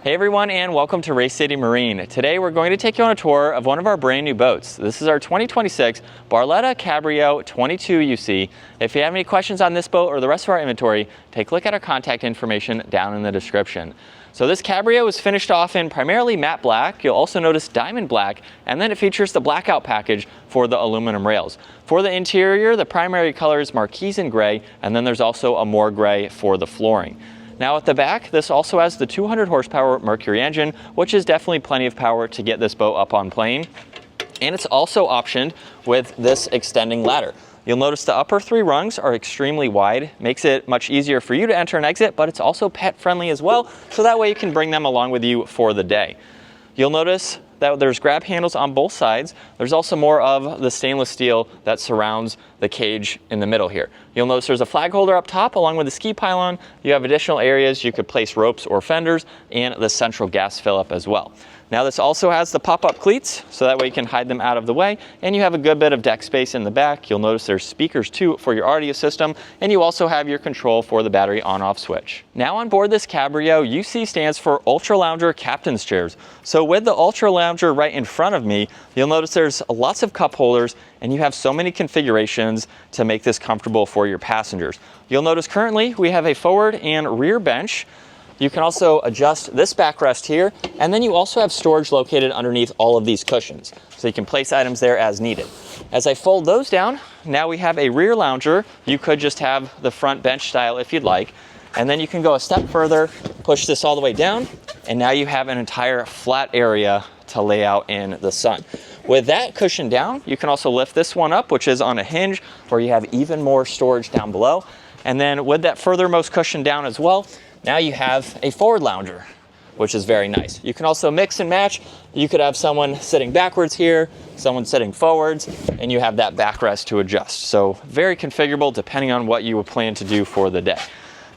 Hey everyone, and welcome to Race City Marine. Today we're going to take you on a tour of one of our brand new boats. This is our 2026 Barletta Cabrio 22UC. If you have any questions on this boat or the rest of our inventory, take a look at our contact information down in the description. So this Cabrio is finished off in primarily matte black. You'll also notice diamond black, and then it features the Blackout package for the aluminum rails. For the interior, the primary color is marquise and gray, and then there's also a more gray for the flooring. Now at the back, this also has the 200 horsepower Mercury engine, which is definitely plenty of power to get this boat up on plane. And it's also optioned with this extending ladder. You'll notice the upper 3 rungs are extremely wide, makes it much easier for you to enter and exit, but it's also pet friendly as well, so that way you can bring them along with you for the day. You'll notice that there's grab handles on both sides. There's also more of the stainless steel that surrounds the cage in the middle here. You'll notice there's a flag holder up top along with the ski pylon. You have additional areas you could place ropes or fenders, and the central gas fill-up as well. Now this also has the pop-up cleats, so that way you can hide them out of the way, and you have a good bit of deck space in the back. You'll notice there's speakers too for your audio system, and you also have your control for the battery on-off switch. Now on board this Cabrio, UC stands for Ultra Lounger Captain's Chairs. So with the Ultra Lounger right in front of me, you'll notice there's lots of cup holders, and you have so many configurations to make this comfortable for your passengers. You'll notice currently we have a forward and rear bench. You can also adjust this backrest here, and then you also have storage located underneath all of these cushions, so you can place items there as needed. As I fold those down, now we have a rear lounger. You could just have the front bench style if you'd like, and then you can go a step further, push this all the way down, and now you have an entire flat area to lay out in the sun. With that cushion down, you can also lift this one up, which is on a hinge, where you have even more storage down below. And then with that furthermost cushion down as well, now you have a forward lounger, which is very nice. You can also mix and match. You could have someone sitting backwards here, someone sitting forwards, and you have that backrest to adjust. So very configurable depending on what you plan to do for the day.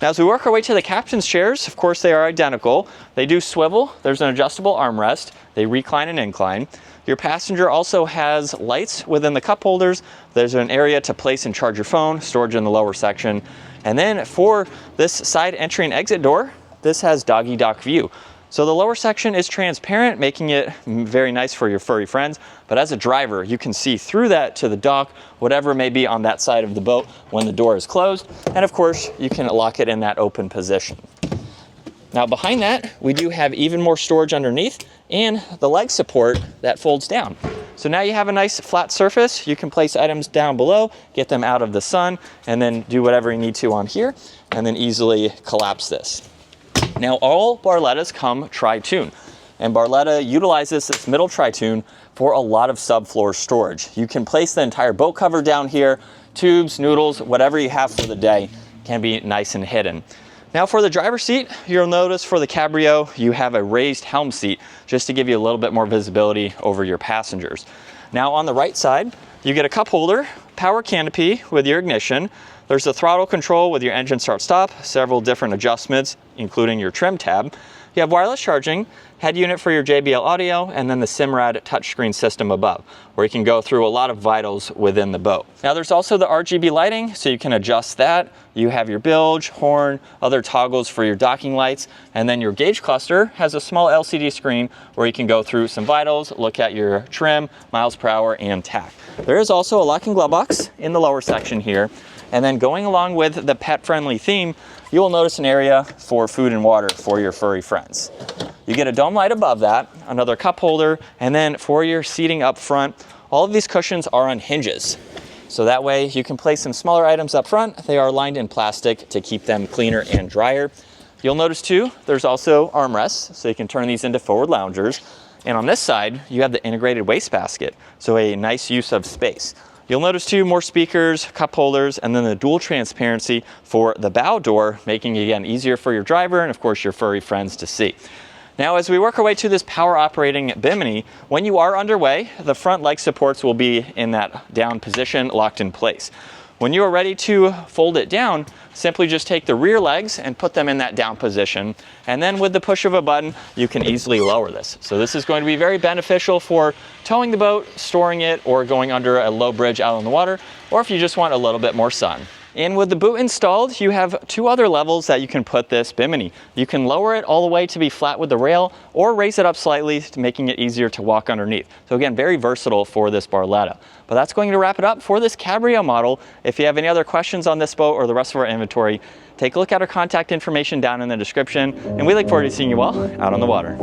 Now as we work our way to the captain's chairs, of course they are identical. They do swivel, there's an adjustable armrest, they recline and incline. Your passenger also has lights within the cup holders. There's an area to place and charge your phone, storage in the lower section. And then for this side entry and exit door, this has doggy dock view. So the lower section is transparent, making it very nice for your furry friends. But as a driver, you can see through that to the dock, whatever may be on that side of the boat when the door is closed. And of course, you can lock it in that open position. Now behind that, we do have even more storage underneath and the leg support that folds down. So now you have a nice flat surface. You can place items down below, get them out of the sun, and then do whatever you need to on here, and then easily collapse this. Now all Barlettas come tri-toon, and Barletta utilizes this middle tri-toon for a lot of subfloor storage. You can place the entire boat cover down here, tubes, noodles, whatever you have for the day can be nice and hidden. Now for the driver's seat, you'll notice for the Cabrio, you have a raised helm seat just to give you a little bit more visibility over your passengers. Now on the right side, you get a cup holder, power canopy with your ignition. There's the throttle control with your engine start stop, several different adjustments, including your trim tab. You have wireless charging, head unit for your JBL audio, and then the Simrad touchscreen system above, where you can go through a lot of vitals within the boat. Now there's also the RGB lighting, so you can adjust that. You have your bilge, horn, other toggles for your docking lights, and then your gauge cluster has a small LCD screen where you can go through some vitals, look at your trim, miles per hour, and tack. There is also a lock and glove box in the lower section here. And then going along with the pet-friendly theme, you will notice an area for food and water for your furry friends. You get a dome light above that, another cup holder, and then for your seating up front, all of these cushions are on hinges. So that way you can place some smaller items up front. They are lined in plastic to keep them cleaner and drier. You'll notice too, there's also armrests, so you can turn these into forward loungers. And on this side, you have the integrated wastebasket, so a nice use of space. You'll notice too, more speakers, cup holders, and then the dual transparency for the bow door, making it again easier for your driver and of course your furry friends to see. Now as we work our way to this power operating bimini, when you are underway, the front leg supports will be in that down position, locked in place. When you are ready to fold it down, simply just take the rear legs and put them in that down position. And then with the push of a button, you can easily lower this. So this is going to be very beneficial for towing the boat, storing it, or going under a low bridge out on the water, or if you just want a little bit more sun. And with the boot installed, you have two other levels that you can put this bimini. You can lower it all the way to be flat with the rail, or raise it up slightly, making it easier to walk underneath. So again, very versatile for this Barletta. But that's going to wrap it up for this Cabrio model. If you have any other questions on this boat or the rest of our inventory, take a look at our contact information down in the description, and we look forward to seeing you all out on the water.